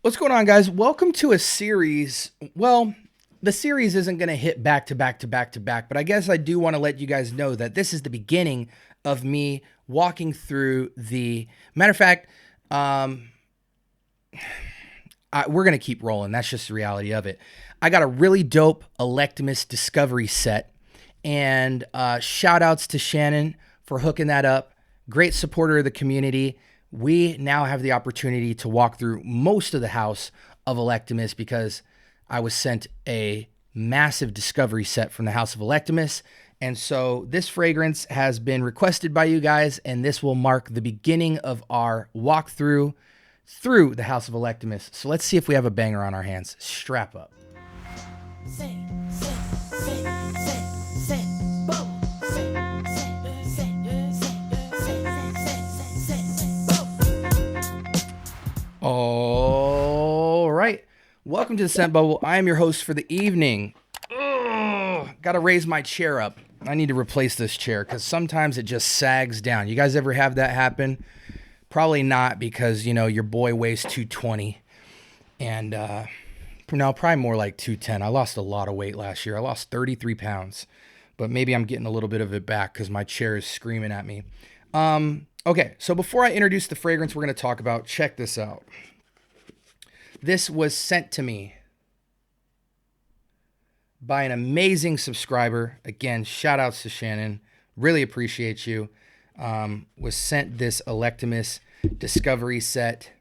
What's going on, guys? Welcome to a series. Well, the series isn't going to hit back to back to back to back, but I guess I do want to let you guys know that this is the beginning of me walking through the... Matter of fact, we're going to keep rolling. That's just the reality of it. I got a really dope Electimuss discovery set, and shout outs to Shannon for hooking that up. Great supporter of the community. We now have the opportunity to walk through most of the house of Electimuss because I was sent a massive discovery set from the house of Electimuss. And so this fragrance has been requested by you guys, and this will mark the beginning of our walkthrough through the house of Electimuss. So let's see if we have a banger on our hands. Strap up. All right. Welcome to the Scent Bubble. I am your host for the evening. Got to raise my chair up. I need to replace this chair because sometimes it just sags down. You guys ever have that happen? Probably not, because, you know, your boy weighs 220. And no, probably more like 210. I lost a lot of weight last year. I lost 33 pounds. But maybe I'm getting a little bit of it back because my chair is screaming at me. Okay, so before I introduce the fragrance we're going to talk about, check this out. This was sent to me by an amazing subscriber. Again, shout outs to Shannon. Really appreciate you. Was sent this Electimuss discovery set,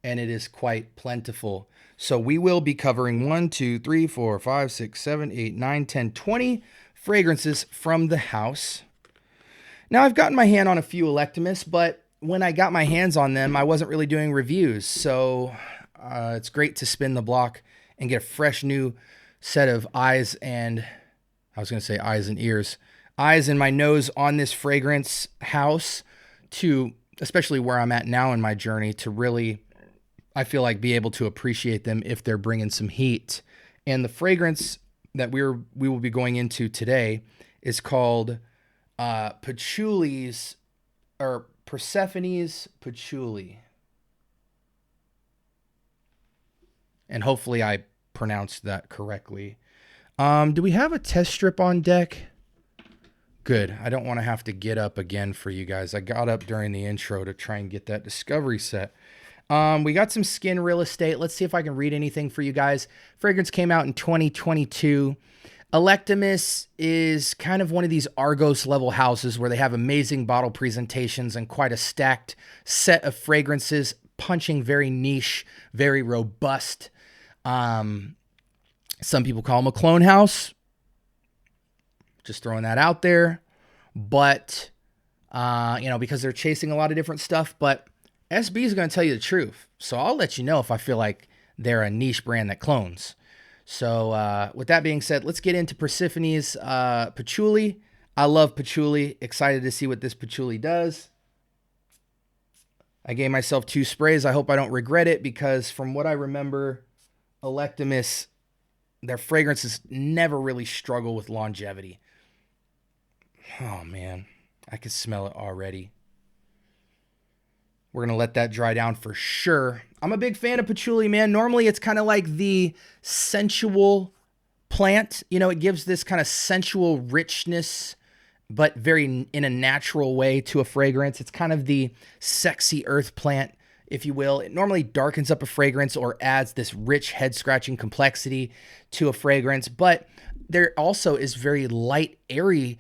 and it is quite plentiful. So we will be covering 1, 2, 3, 4, 5, 6, 7, 8, 9, 10, 20 fragrances from the house. Now, I've gotten my hand on a few Electimuss, but when I got my hands on them, I wasn't really doing reviews. So it's great to spin the block and get a fresh new set of eyes and, I was going to say eyes and ears, eyes and my nose on this fragrance house to, especially where I'm at now in my journey, to really, I feel like, be able to appreciate them if they're bringing some heat. And the fragrance that we will be going into today is called Patchouli's, or Persephone's Patchouli. And hopefully I pronounced that correctly. Do we have a test strip on deck? Good. I don't want to have to get up again for you guys. I got up during the intro to try and get that discovery set. We got some skin real estate. Let's see if I can read anything for you guys. Fragrance came out in 2022. Electimuss is kind of one of these Argos level houses where they have amazing bottle presentations and quite a stacked set of fragrances, punching very niche, very robust. Some people call them a clone house. Just throwing that out there. But, because they're chasing a lot of different stuff. But SB is going to tell you the truth. So I'll let you know if I feel like they're a niche brand that clones. So with that being said, let's get into Persephone's Patchouli. I love Patchouli. Excited to see what this Patchouli does. I gave myself 2 sprays. I hope I don't regret it, because from what I remember, Electimuss, their fragrances never really struggle with longevity. Oh, man. I can smell it already. We're going to let that dry down for sure. I'm a big fan of patchouli, man. Normally, it's kind of like the sensual plant. You know, it gives this kind of sensual richness, but very in a natural way to a fragrance. It's kind of the sexy earth plant, if you will. It normally darkens up a fragrance or adds this rich head-scratching complexity to a fragrance. But there also is very light, airy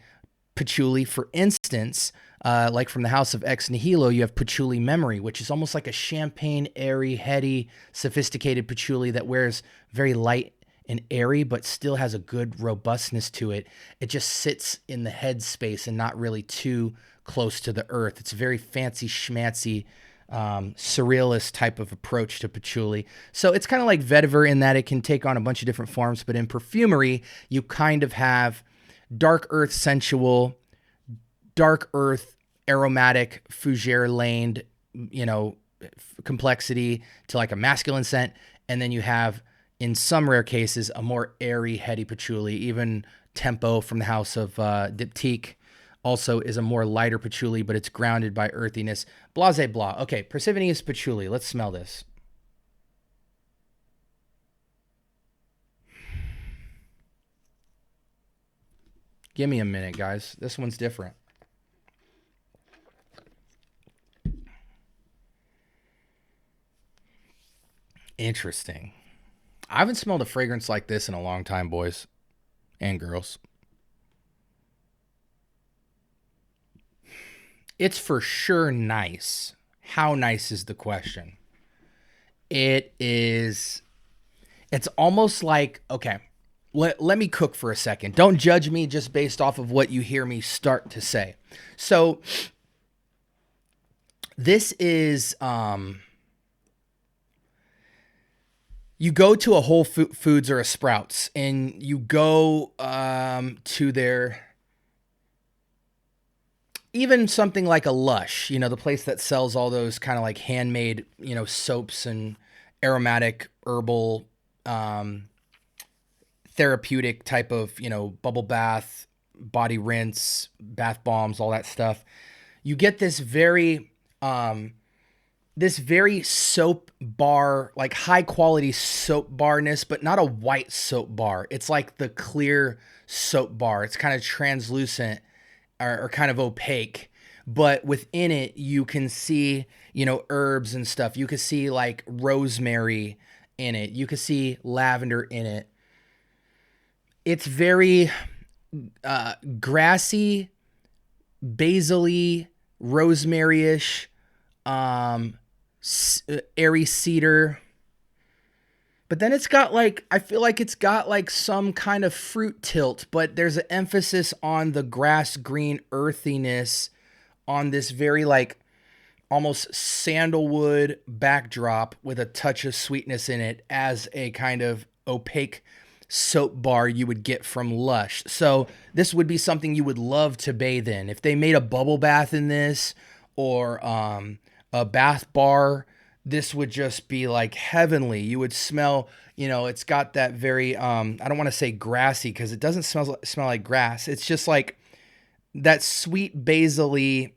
patchouli. For instance, like from the house of Ex Nihilo, you have Patchouli Memory, which is almost like a champagne, airy, heady, sophisticated patchouli that wears very light and airy, but still has a good robustness to it. It just sits in the head space and not really too close to the earth. It's a very fancy schmancy, surrealist type of approach to patchouli. So it's kind of like vetiver in that it can take on a bunch of different forms, but in perfumery, you kind of have dark earth sensual, dark earth aromatic, fougere laned, complexity to like a masculine scent. And then you have, in some rare cases, a more airy, heady patchouli. Even Tempo from the house of Diptyque also is a more lighter patchouli, but it's grounded by earthiness. Blase blah. Okay, Persephone's Patchouli. Let's smell this. Give me a minute, guys. This one's different. Interesting. I haven't smelled a fragrance like this in a long time, boys and girls. It's for sure nice. How nice is the question? It is, it's almost like, okay, let me cook for a second. Don't judge me just based off of what you hear me start to say. So this is, you go to a Whole Foods or a Sprouts and you go to their, even something like a Lush, the place that sells all those kind of like handmade, soaps and aromatic herbal, therapeutic type of, bubble bath, body rinse, bath bombs, all that stuff. You get this very soap bar, like high quality soap barness, but not a white soap bar. It's like the clear soap bar. It's kind of translucent or kind of opaque, but within it, you can see, herbs and stuff. You can see like rosemary in it. You can see lavender in it. It's very grassy, basil-y, rosemary-ish, airy cedar. But then it's got like, I feel like it's got like some kind of fruit tilt, but there's an emphasis on the grass green earthiness on this very like almost sandalwood backdrop with a touch of sweetness in it as a kind of opaque soap bar you would get from Lush. So this would be something you would love to bathe in. If they made a bubble bath in this or a bath bar, this would just be like heavenly. You would smell, it's got that very, I don't want to say grassy because it doesn't smell like grass. It's just like that sweet basil-y,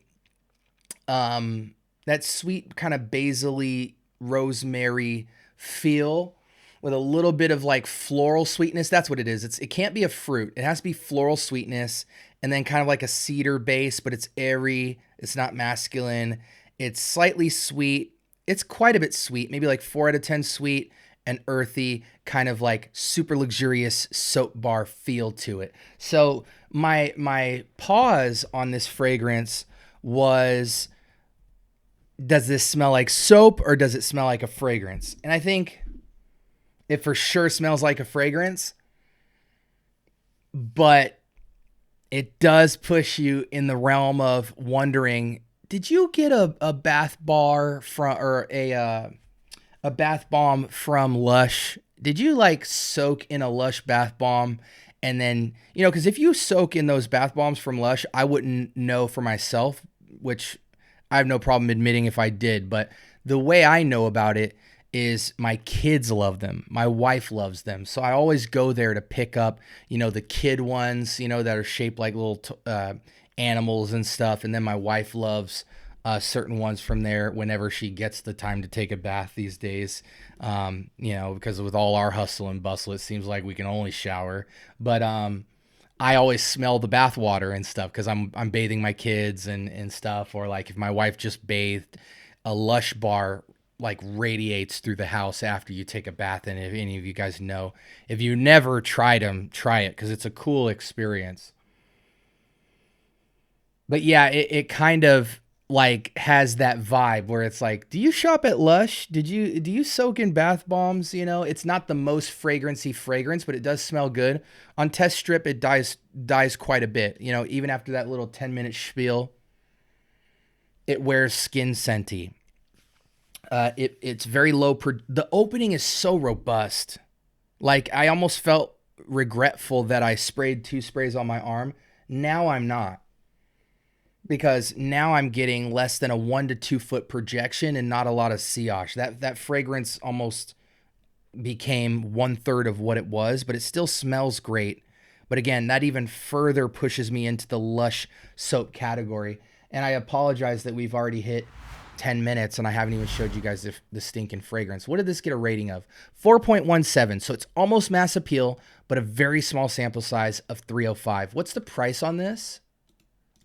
that sweet kind of basil-y rosemary feel with a little bit of like floral sweetness. That's what it is. It can't be a fruit. It has to be floral sweetness and then kind of like a cedar base, but it's airy. It's not masculine. It's slightly sweet. It's quite a bit sweet, maybe like 4 out of 10 sweet and earthy, kind of like super luxurious soap bar feel to it. So my pause on this fragrance was, does this smell like soap or does it smell like a fragrance? And I think it for sure smells like a fragrance, but it does push you in the realm of wondering, did you get a bath bar from or a bath bomb from Lush? Did you like soak in a Lush bath bomb and then, because if you soak in those bath bombs from Lush, I wouldn't know for myself, which I have no problem admitting if I did, but the way I know about it is my kids love them. My wife loves them. So I always go there to pick up, the kid ones, that are shaped like little animals and stuff. And then my wife loves certain ones from there whenever she gets the time to take a bath these days. Because with all our hustle and bustle, it seems like we can only shower. But I always smell the bath water and stuff because I'm bathing my kids and stuff. Or like if my wife just bathed, a Lush bar like radiates through the house after you take a bath. And if any of you guys know, if you never tried them, try it because it's a cool experience. But yeah, it kind of like has that vibe where it's like, do you shop at Lush? Do you soak in bath bombs? It's not the most fragrancy fragrance, but it does smell good. On test strip, it dies quite a bit. Even after that little 10-minute spiel, it wears skin scenty. It's very low. The opening is so robust. Like I almost felt regretful that I sprayed 2 sprays on my arm. Now I'm not. Because now I'm getting less than a 1 to 2 foot projection and not a lot of sillage. That fragrance almost became 1/3 of what it was, but it still smells great. But again, that even further pushes me into the Lush soap category. And I apologize that we've already hit 10 minutes and I haven't even showed you guys the stinking fragrance. What did this get a rating of? 4.17. So it's almost mass appeal, but a very small sample size of 305. What's the price on this?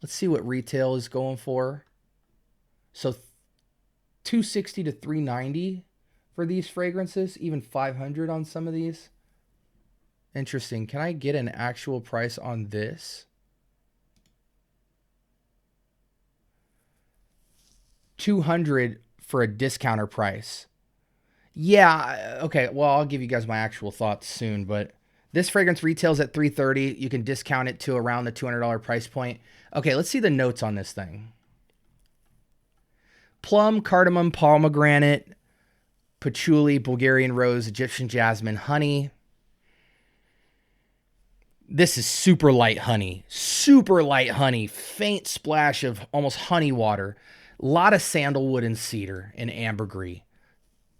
Let's see what retail is going for. So 260 to 390 for these fragrances, even 500 on some of these. Interesting. Can I get an actual price on this? 200 for a discounter price. Yeah, okay. Well, I'll give you guys my actual thoughts soon, but this fragrance retails at $330. You can discount it to around the $200 price point. Okay, let's see the notes on this thing. Plum, cardamom, pomegranate, patchouli, Bulgarian rose, Egyptian jasmine, honey. This is super light honey. Super light honey. Faint splash of almost honey water. A lot of sandalwood and cedar and ambergris.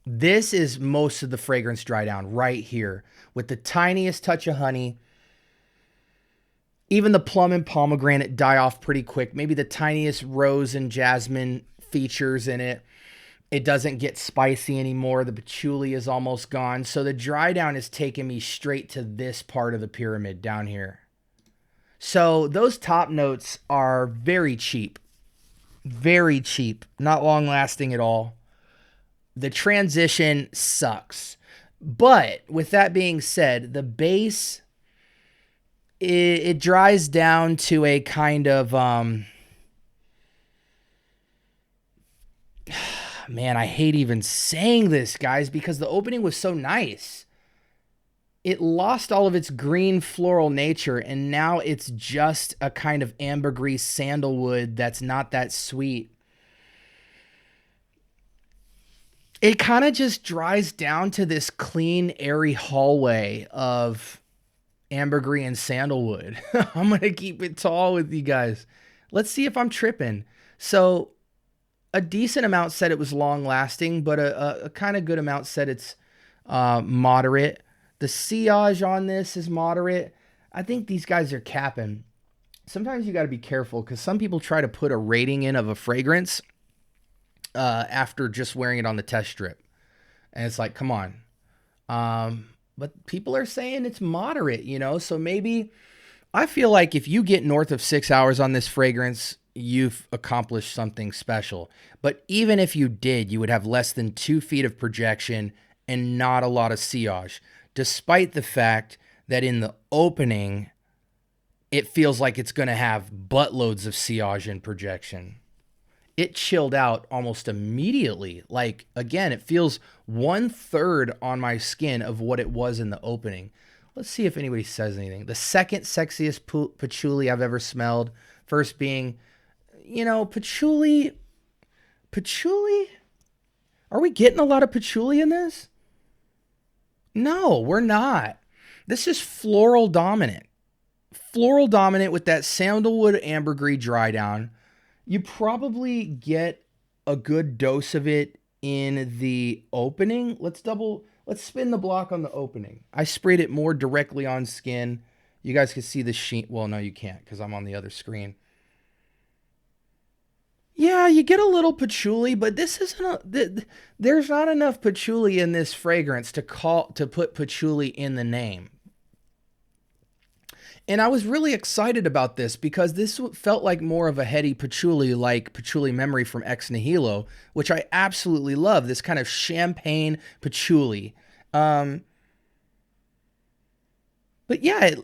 This is most of the fragrance dry down right here with the tiniest touch of honey. Even the plum and pomegranate die off pretty quick. Maybe the tiniest rose and jasmine features in it. It doesn't get spicy anymore. The patchouli is almost gone. So the dry down is taking me straight to this part of the pyramid down here. So those top notes are very cheap. Very cheap. Not long lasting at all. The transition sucks. But with that being said, the base, it dries down to a kind of, man, I hate even saying this, guys, because the opening was so nice. It lost all of its green floral nature, and now it's just a kind of ambergris sandalwood that's not that sweet. It kind of just dries down to this clean, airy hallway of ambergris and sandalwood. I'm going to keep it tall with you guys. Let's see if I'm tripping. So a decent amount said it was long lasting, but a kind of good amount said it's moderate. The sillage on this is moderate. I think these guys are capping. Sometimes you got to be careful because some people try to put a rating in of a fragrance after just wearing it on the test strip. And it's like, come on. But people are saying it's moderate, you know? So maybe I feel like if you get north of 6 hours on this fragrance, you've accomplished something special. But even if you did, you would have less than 2 feet of projection and not a lot of sillage, despite the fact that in the opening, it feels like it's going to have buttloads of sillage and projection. It chilled out almost immediately. Like, again, it feels 1/3 on my skin of what it was in the opening. Let's see if anybody says anything. The second sexiest patchouli I've ever smelled. First being, you know, patchouli. Patchouli? Are we getting a lot of patchouli in this? No, we're not. This is floral dominant. Floral dominant with that sandalwood ambergris dry down. You probably get a good dose of it in the opening. Let's spin the block on the opening. I sprayed it more directly on skin. You guys can see the sheen. Well, no, you can't because I'm on the other screen. Yeah, you get a little patchouli, but this isn't there's not enough patchouli in this fragrance to put patchouli in the name. And I was really excited about this because this felt like more of a heady patchouli, like Patchouli Memory from Ex Nihilo, which I absolutely love. This kind of champagne patchouli. But yeah,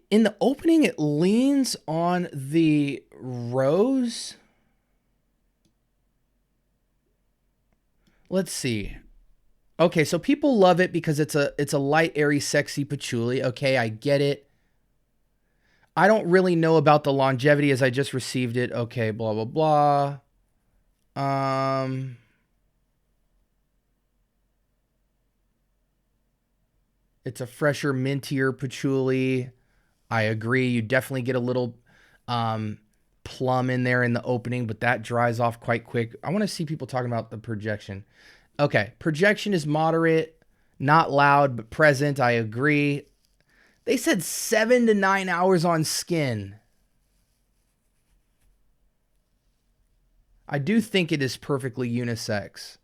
in the opening, it leans on the rose. Let's see. Okay, so people love it because it's a light, airy, sexy patchouli. Okay, I get it. I don't really know about the longevity as I just received it. Okay, blah, blah, blah. It's a fresher, mintier patchouli. I agree. You definitely get a little plum in there in the opening, but that dries off quite quick. I want to see people talking about the projection. Okay, projection is moderate, not loud, but present. I agree. They said 7 to 9 hours on skin. I do think it is perfectly unisex.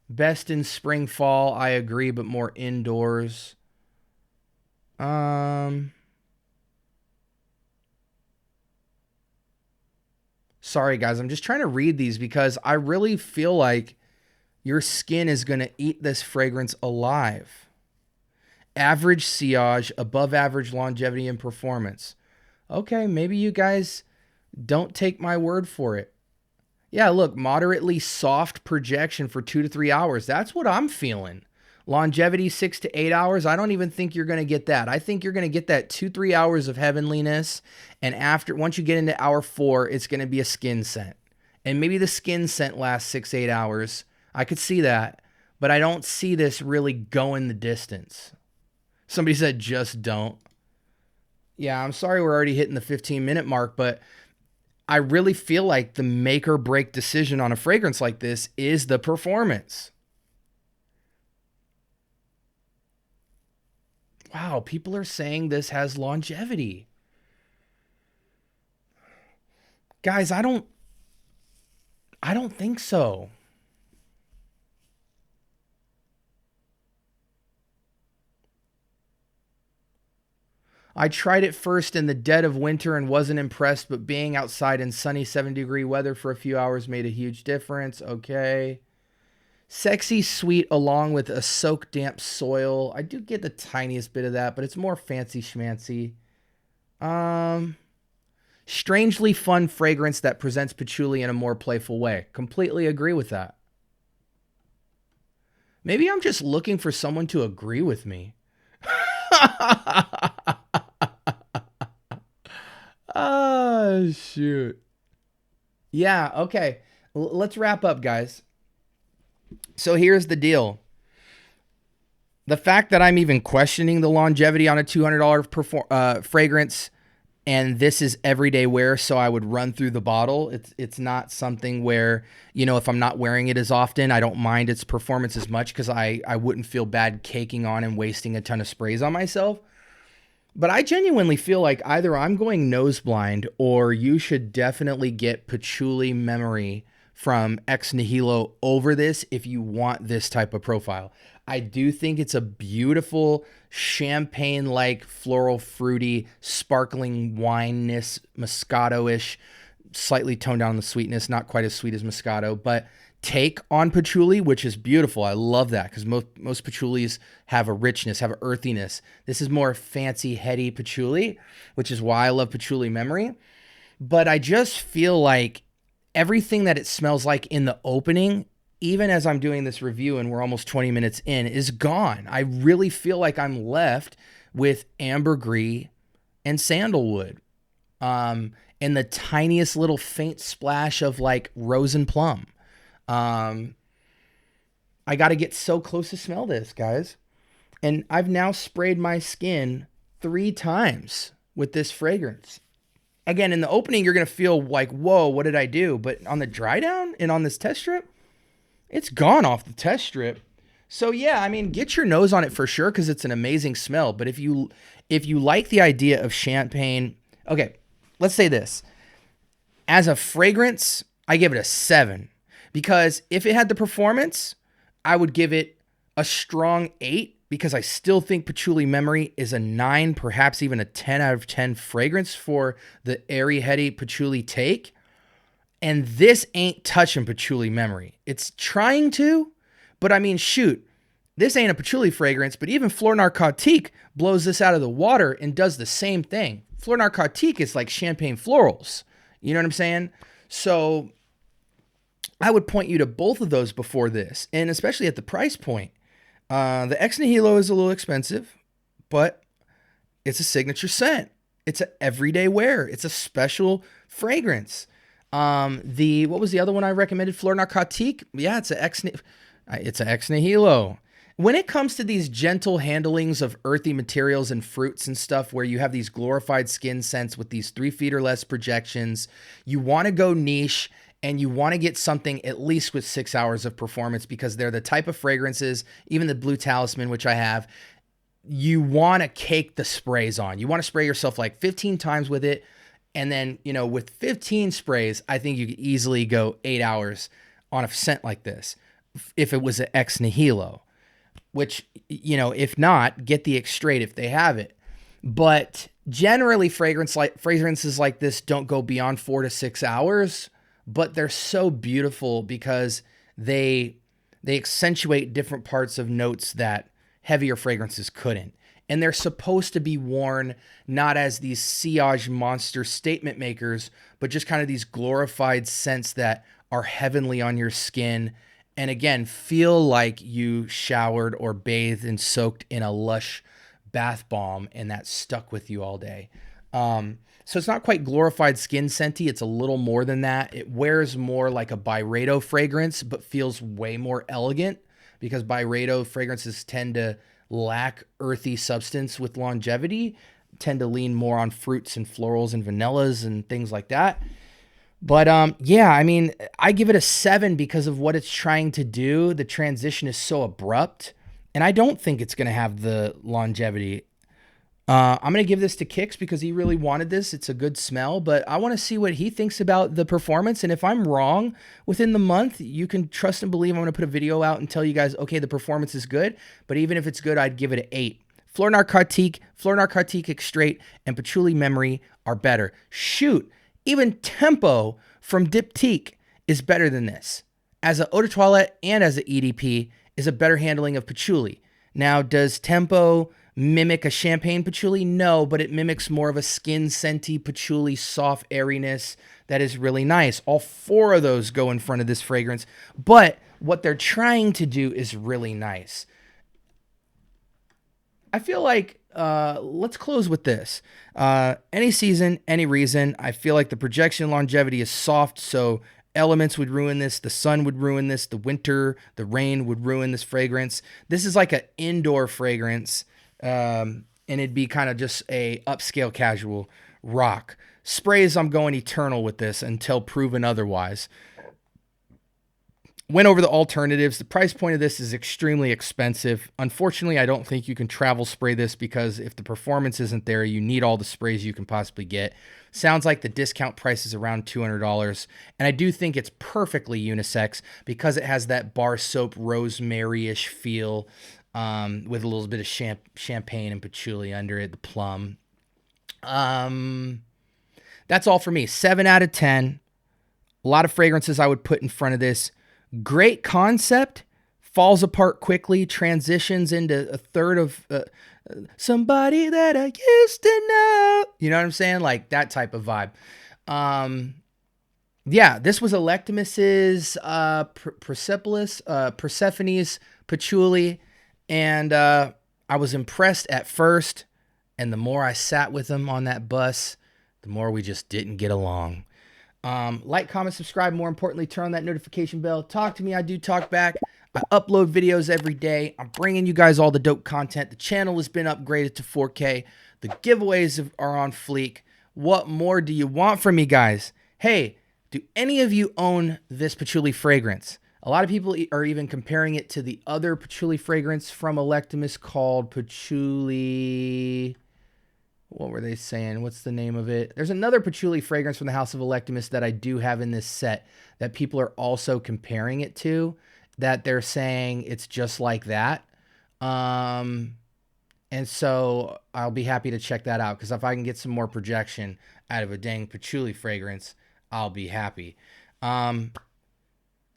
Best in spring, fall, I agree, but more indoors. Sorry, guys. I'm just trying to read these because I really feel like your skin is going to eat this fragrance alive. Average sillage, above average longevity and performance. Okay, maybe you guys don't take my word for it. Yeah, look, moderately soft projection for 2 to 3 hours. That's what I'm feeling. Longevity 6 to 8 hours. I don't even think you're going to get that. I think you're going to get that 2-3 hours of heavenliness. And once you get into hour 4, it's going to be a skin scent. And maybe the skin scent lasts 6-8 hours. I could see that. But I don't see this really going the distance. Somebody said, just don't. Yeah, I'm sorry we're already hitting the 15-minute mark, but I really feel like the make or break decision on a fragrance like this is the performance. Wow, people are saying this has longevity. Guys, I don't think so. I tried it first in the dead of winter and wasn't impressed, but being outside in sunny 70-degree weather for a few hours made a huge difference. Okay. Sexy sweet along with a soak damp soil. I do get the tiniest bit of that, but it's more fancy schmancy. Strangely fun fragrance that presents patchouli in a more playful way. Completely agree with that. Maybe I'm just looking for someone to agree with me. Oh, shoot. Yeah, okay. Let's wrap up, guys. So here's the deal. The fact that I'm even questioning the longevity on a $200 fragrance, and this is everyday wear, so I would run through the bottle. It's not something where, if I'm not wearing it as often, I don't mind its performance as much because I wouldn't feel bad caking on and wasting a ton of sprays on myself. But I genuinely feel like either I'm going nose blind or you should definitely get Patchouli Memory from Ex Nihilo over this if you want this type of profile. I do think it's a beautiful champagne-like floral, fruity, sparkling wineness, Moscato-ish, slightly toned down the sweetness, not quite as sweet as Moscato, but take on patchouli, which is beautiful. I love that because most patchoulis have a richness, have an earthiness. This is more fancy, heady patchouli, which is why I love Patchouli Memory. But I just feel like everything that it smells like in the opening, even as I'm doing this review and we're almost 20 minutes in, is gone. I really feel like I'm left with ambergris and sandalwood. And the tiniest little faint splash of like rose and plum. I got to get so close to smell this, guys. And I've now sprayed my skin 3 times with this fragrance. Again, in the opening, you're going to feel like, whoa, what did I do? But on the dry down and on this test strip, it's gone off the test strip. So yeah, I mean, get your nose on it for sure because it's an amazing smell. But if you like the idea of champagne, okay, let's say this. As a fragrance, I give it a 7. Because if it had the performance, I would give it a strong 8 because I still think Patchouli Memory is a 9, perhaps even a 10 out of 10 fragrance for the airy, heady patchouli take. And this ain't touching Patchouli Memory. It's trying to, but I mean, shoot, this ain't a patchouli fragrance, but even Fleur Narcotique blows this out of the water and does the same thing. Fleur Narcotique is like champagne florals. You know what I'm saying? So I would point you to both of those before this, and especially at the price point. The Ex Nihilo is a little expensive, but it's a signature scent. It's an everyday wear. It's a special fragrance. What was the other one I recommended? Fleur Narcotique. Yeah, it's an Ex Nihilo. When it comes to these gentle handlings of earthy materials and fruits and stuff where you have these glorified skin scents with these 3 feet or less projections, you want to go niche and you want to get something at least with 6 hours of performance because they're the type of fragrances, even the Blue Talisman, which I have, you want to cake the sprays on. You want to spray yourself like 15 times with it And then, you know, with 15 sprays, I think you could easily go 8 hours on a scent like this if it was an ex nihilo, which, you know, if not, get the extrait if they have it. But generally fragrances like this don't go beyond 4 to 6 hours, but they're so beautiful because they accentuate different parts of notes that heavier fragrances couldn't. And they're supposed to be worn not as these sillage monster statement makers, but just kind of these glorified scents that are heavenly on your skin. And again, feel like you showered or bathed and soaked in a lush bath bomb and that stuck with you all day. So it's not quite glorified skin scenty. It's a little more than that. It wears more like a Byredo fragrance, but feels way more elegant because Byredo fragrances tend to lack earthy substance with longevity, tend to lean more on fruits and florals and vanillas and things like that. But yeah, I mean, I give it a 7 because of what it's trying to do. The transition is so abrupt, and I don't think it's going to have the longevity. I'm going to give this to Kix because he really wanted this. It's a good smell, but I want to see what he thinks about the performance. And if I'm wrong within the month, you can trust and believe I'm going to put a video out and tell you guys, okay, the performance is good. But even if it's good, I'd give it an 8. Fleur Narcotique Extrait, and Patchouli Memory are better. Shoot, even Tempo from Diptyque is better than this. As an eau de toilette and as an EDP is a better handling of patchouli. Now, does Tempo mimic a champagne patchouli? No, but it mimics more of a skin scenty patchouli soft airiness that is really nice. All 4 of those go in front of this fragrance, but what they're trying to do is really nice. I feel like let's close with this. Any season, any reason. I feel like the projection longevity is soft, so elements would ruin this. The sun would ruin this. The winter, the rain would ruin this fragrance. This is like an indoor fragrance. And it'd be kind of just a upscale casual rock. Sprays, I'm going eternal with this until proven otherwise. Went over the alternatives. The price point of this is extremely expensive. Unfortunately, I don't think you can travel spray this because if the performance isn't there, you need all the sprays you can possibly get. Sounds like the discount price is around $200. And I do think it's perfectly unisex because it has that bar soap rosemary-ish feel. With a little bit of champagne and patchouli under it, the plum. That's all for me. 7 out of 10. A lot of fragrances I would put in front of this. Great concept. Falls apart quickly. Transitions into a third of somebody that I used to know. You know what I'm saying? Like that type of vibe. Yeah, this was Electimuss's Persephone's Patchouli. And I was impressed at first, and the more I sat with him on that bus, the more we just didn't get along. Like, comment, subscribe. More importantly, turn on that notification bell. Talk to me. I do talk back. I upload videos every day. I'm bringing you guys all the dope content. The channel has been upgraded to 4K. The giveaways are on fleek. What more do you want from me, guys? Hey, do any of you own this patchouli fragrance? A lot of people are even comparing it to the other patchouli fragrance from Electimuss called Patchouli. What were they saying? What's the name of it? There's another patchouli fragrance from the House of Electimuss that I do have in this set that people are also comparing it to, that they're saying it's just like that. And so I'll be happy to check that out because if I can get some more projection out of a dang patchouli fragrance, I'll be happy.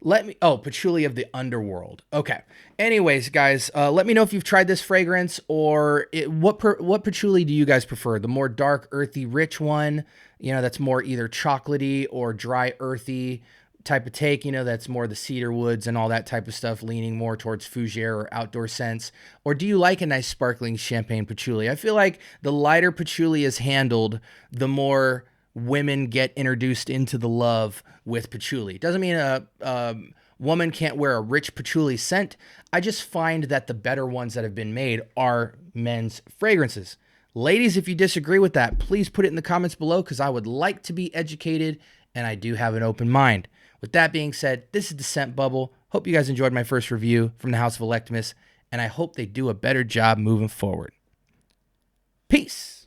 Patchouli of the Underworld. Okay. Anyways, guys, let me know if you've tried this fragrance or what patchouli do you guys prefer? The more dark, earthy, rich one, you know, that's more either chocolatey or dry, earthy type of take, you know, that's more the cedar woods and all that type of stuff, leaning more towards fougere or outdoor scents? Or do you like a nice sparkling champagne patchouli? I feel like the lighter patchouli is handled, the more women get introduced into the love with patchouli. Doesn't mean a woman can't wear a rich patchouli scent. I just find that the better ones that have been made are men's fragrances. Ladies, if you disagree with that, please put it in the comments below because I would like to be educated and I do have an open mind. With that being said, this is the Scent Bubble. Hope you guys enjoyed my first review from the House of Electimuss, and I hope they do a better job moving forward. Peace.